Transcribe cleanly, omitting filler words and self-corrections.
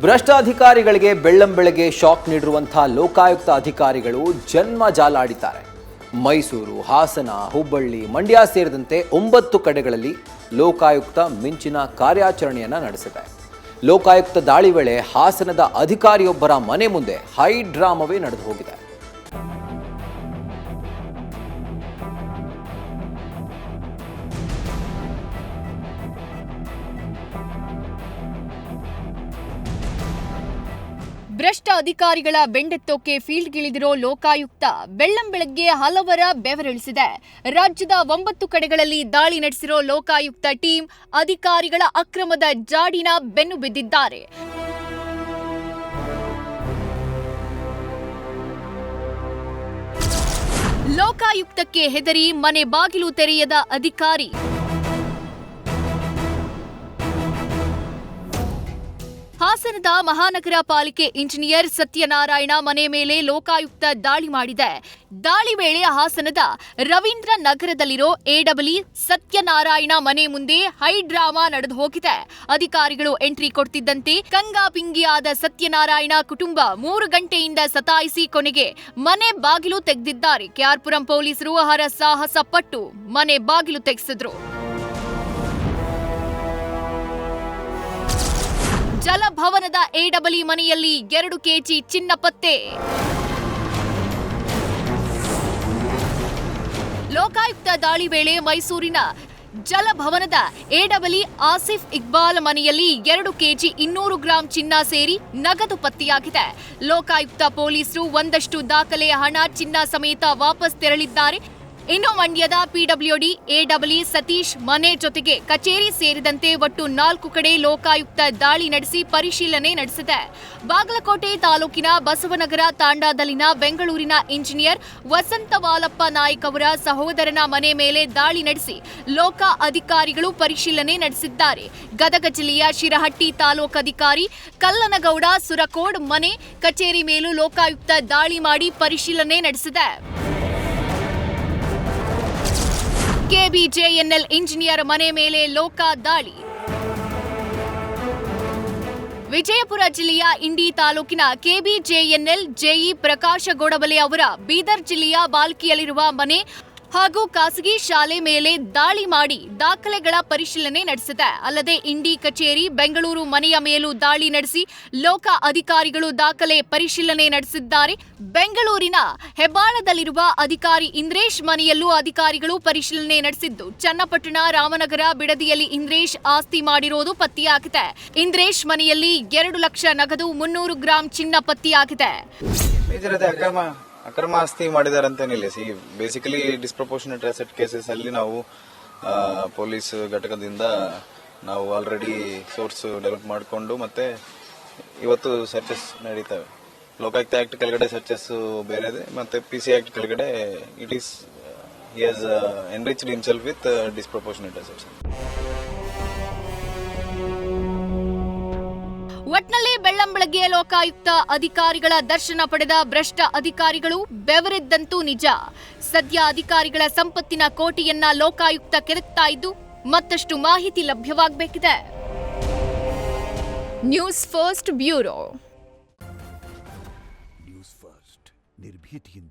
ಭ್ರಷ್ಟ ಅಧಿಕಾರಿಗಳಿಗೆ ಬೆಳ್ಳಂಬೆಳಗ್ಗೆ ಶಾಕ್ ನೀಡಿರುವಂತಹ ಲೋಕಾಯುಕ್ತ ಅಧಿಕಾರಿಗಳು ಜನ್ಮ ಜಾಲಾಡಿದ್ದಾರೆ. ಮೈಸೂರು, ಹಾಸನ, ಹುಬ್ಬಳ್ಳಿ, ಮಂಡ್ಯ ಸೇರಿದಂತೆ 9 ಕಡೆಗಳಲ್ಲಿ ಲೋಕಾಯುಕ್ತ ಮಿಂಚಿನ ಕಾರ್ಯಾಚರಣೆಯನ್ನ ನಡೆಸಿದೆ. ಲೋಕಾಯುಕ್ತ ದಾಳಿ ವೇಳೆ ಹಾಸನದ ಅಧಿಕಾರಿಯೊಬ್ಬರ ಮನೆ ಮುಂದೆ ಹೈ ಡ್ರಾಮವೇ ನಡೆದು ಹೋಗಿದೆ. ಭ್ರಷ್ಟ ಅಧಿಕಾರಿಗಳ ಬೆಂಡೆತ್ತೋಕೆ ಫೀಲ್ಡ್ಗಿಳಿದಿರೋ ಲೋಕಾಯುಕ್ತ ಬೆಳ್ಳಂಬೆಳಗ್ಗೆ ಹಲವರ ಬೆವರಿಳಿಸಿದೆ. ರಾಜ್ಯದ 9 ಕಡೆಗಳಲ್ಲಿ ದಾಳಿ ನಡೆಸಿರೋ ಲೋಕಾಯುಕ್ತ ಟೀಂ ಅಧಿಕಾರಿಗಳ ಅಕ್ರಮದ ಜಾಡಿನ ಬೆನ್ನು ಬಿದ್ದಿದ್ದಾರೆ. ಲೋಕಾಯುಕ್ತಕ್ಕೆ ಹೆದರಿ ಮನೆ ಬಾಗಿಲು ತೆರೆಯದ ಅಧಿಕಾರಿ. ಹಾಸನದ ಮಹಾನಗರ ಪಾಲಿಕೆ ಇಂಜಿನಿಯರ್ ಸತ್ಯನಾರಾಯಣ ಮನೆ ಮೇಲೆ ಲೋಕಾಯುಕ್ತ ದಾಳಿ ಮಾಡಿದೆ. ದಾಳಿ ವೇಳೆ ಹಾಸನದ ರವೀಂದ್ರ ನಗರದಲ್ಲಿರೋ ಎಡಬ್ಲ್ಯೂ ಸತ್ಯನಾರಾಯಣ ಮನೆ ಮುಂದೆ ಹೈ ಡ್ರಾಮಾ ನಡೆದು ಹೋಗಿದೆ. ಅಧಿಕಾರಿಗಳು ಎಂಟ್ರಿ ಕೊಡ್ತಿದ್ದಂತೆ ಕಂಗಾಪಿಂಗಿಯಾದ ಸತ್ಯನಾರಾಯಣ ಕುಟುಂಬ 3 ಗಂಟೆಯಿಂದ ಸತಾಯಿಸಿ ಕೊನೆಗೆ ಮನೆ ಬಾಗಿಲು ತೆಗೆದಿದ್ದಾರೆ. ಕೆಆರ್ಪುರಂ ಪೊಲೀಸರು ಹರಸಾಹಸ ಪಟ್ಟು ಮನೆ ಬಾಗಿಲು ತೆಗೆಸಿದ್ರು. ಜಲಭವನದ ಎಡಬ್ಲ್ಯೂ ಮನೆಯಲ್ಲಿ 2 ಕೆಜಿ ಚಿನ್ನ ಪತ್ತೆ. ಲೋಕಾಯುಕ್ತ ದಾಳಿ ವೇಳೆ ಮೈಸೂರಿನ ಜಲಭವನದ ಎಡಬ್ಲ್ಯೂ ಆಸಿಫ್ ಇಕ್ಬಾಲ್ ಮನೆಯಲ್ಲಿ 2 ಕೆಜಿ 200 ಗ್ರಾಂ ಚಿನ್ನ ಸೇರಿ ನಗದು ಪತ್ತೆಯಾಗಿದೆ. ಲೋಕಾಯುಕ್ತ ಪೊಲೀಸರು ಒಂದಷ್ಟು ದಾಖಲೆ, ಹಣ, ಚಿನ್ನ ಸಮೇತ ವಾಪಸ್ ತೆರಳಿದ್ದಾರೆ. ಇನ್ನು ಮಂಡ್ಯದ ಪಿಡಬ್ಲ್ಯೂಡಿ ಎಡಬ್ಲ್ಯೂ ಸತೀಶ್ ಮನೆ ಜೊತೆಗೆ ಕಚೇರಿ ಸೇರಿದಂತೆ ಒಟ್ಟು 4 ಕಡೆ ಲೋಕಾಯುಕ್ತ ದಾಳಿ ನಡೆಸಿ ಪರಿಶೀಲನೆ ನಡೆಸಿದೆ. ಬಾಗಲಕೋಟೆ ತಾಲೂಕಿನ ಬಸವನಗರ ತಾಂಡಾದಲ್ಲಿನ ಬೆಂಗಳೂರಿನ ಇಂಜಿನಿಯರ್ ವಸಂತವಾಲಪ್ಪ ನಾಯ್ಕ್ ಅವರ ಸಹೋದರನ ಮನೆ ಮೇಲೆ ದಾಳಿ ನಡೆಸಿ ಲೋಕ ಅಧಿಕಾರಿಗಳು ಪರಿಶೀಲನೆ ನಡೆಸಿದ್ದಾರೆ. ಗದಗ ಜಿಲ್ಲೆಯ ಶಿರಹಟ್ಟಿ ತಾಲೂಕು ಅಧಿಕಾರಿ ಕಲ್ಲನಗೌಡ ಸುರಕೋಡ್ ಮನೆ, ಕಚೇರಿ ಮೇಲೂ ಲೋಕಾಯುಕ್ತ ದಾಳಿ ಮಾಡಿ ಪರಿಶೀಲನೆ ನಡೆಸಿದೆ. ಕೆಬಿಜೆಎನ್ಎಲ್ ಇಂಜಿನಿಯರ್ ಮನೆ ಮೇಲೆ ಲೋಕ ದಾಳಿ. ವಿಜಯಪುರ ಜಿಲ್ಲೆಯ ಇಂಡಿ ತಾಲೂಕಿನ ಕೆಬಿಜೆಎನ್ಎಲ್ ಜೆಇ ಪ್ರಕಾಶ ಗೋಡಬಲೆ ಅವರ ಬೀದರ್ ಜಿಲ್ಲೆಯ ಬಾಲ್ಕಿಯಲ್ಲಿರುವ ಮನೆ ಹಾಗೂ ಖಾಸಗಿ ಶಾಲೆ ಮೇಲೆ ದಾಳಿ ಮಾಡಿ ದಾಖಲೆಗಳ ಪರಿಶೀಲನೆ ನಡೆಸಿದೆ. ಅಲ್ಲದೆ ಇಂಡಿ ಕಚೇರಿ, ಬೆಂಗಳೂರು ಮನೆಯ ಮೇಲೂ ದಾಳಿ ನಡೆಸಿ ಲೋಕ ಅಧಿಕಾರಿಗಳು ದಾಖಲೆ ಪರಿಶೀಲನೆ ನಡೆಸಿದ್ದಾರೆ. ಬೆಂಗಳೂರಿನ ಹೆಬ್ಬಾಳದಲ್ಲಿರುವ ಅಧಿಕಾರಿ ಇಂದ್ರೇಶ್ ಮನೆಯಲ್ಲೂ ಅಧಿಕಾರಿಗಳು ಪರಿಶೀಲನೆ ನಡೆಸಿದ್ದು, ಚನ್ನಪಟ್ಟಣ, ರಾಮನಗರ, ಬಿಡದಿಯಲ್ಲಿ ಇಂದ್ರೇಶ್ ಆಸ್ತಿ ಮಾಡಿರೋದು ಪತ್ತೆಯಾಗಿದೆ. ಇಂದ್ರೇಶ್ ಮನೆಯಲ್ಲಿ 2 ಲಕ್ಷ ನಗದು, 300 ಗ್ರಾಂ ಚಿನ್ನ ಪತ್ತೆಯಾಗಿದೆ. ಅಕ್ರಮ ಆಸ್ತಿ ಮಾಡಿದ್ದಾರೆ ಅಂತೇನಿಲ್ಲ. ಬೇಸಿಕಲಿ ಡಿಸ್ಪ್ರಪೋರ್ಷನೇಟ್ ಅಸೆಟ್ ಕೇಸಸ್ ಅಲ್ಲಿ ನಾವು ಪೊಲೀಸ್ ಘಟಕದಿಂದ ನಾವು ಆಲ್ರೆಡಿ ಸೋರ್ಸ್ ಡೆವಲಪ್ ಮಾಡಿಕೊಂಡು ಮತ್ತೆ ಇವತ್ತು ಸರ್ಚಸ್ ನಡೀತವೆ. ಲೋಕಾಯುಕ್ತ ಆಕ್ಟ್ ಕೆಳಗಡೆ ಸರ್ಚಸ್ ಬೇರೆ ಇದೆ, ಮತ್ತೆ ಪಿಸಿ ಆಕ್ಟ್ ಕೆಳಗಡೆ it is he has enriched himself with disproportionate assets. ಒಟ್ನಲ್ಲಿ ಬೆಳ್ಳಂಬೆಳಗ್ಗೆ ಲೋಕಾಯುಕ್ತ ಅಧಿಕಾರಿಗಳ ದರ್ಶನ ಪಡೆದ ಭ್ರಷ್ಟ ಅಧಿಕಾರಿಗಳು ಬೆವರಿದ್ದಂತೂ ನಿಜ. ಸದ್ಯ ಅಧಿಕಾರಿಗಳ ಸಂಪತ್ತಿನ ಕೋಟೆಯನ್ನ ಲೋಕಾಯುಕ್ತ ಕೆದಕ್ತಾ ಇದ್ದು ಮತ್ತಷ್ಟು ಮಾಹಿತಿ ಲಭ್ಯವಾಗಬೇಕಿದೆ. News first bureau. News first ನಿರ್ಭೀತಿಯಿಂದ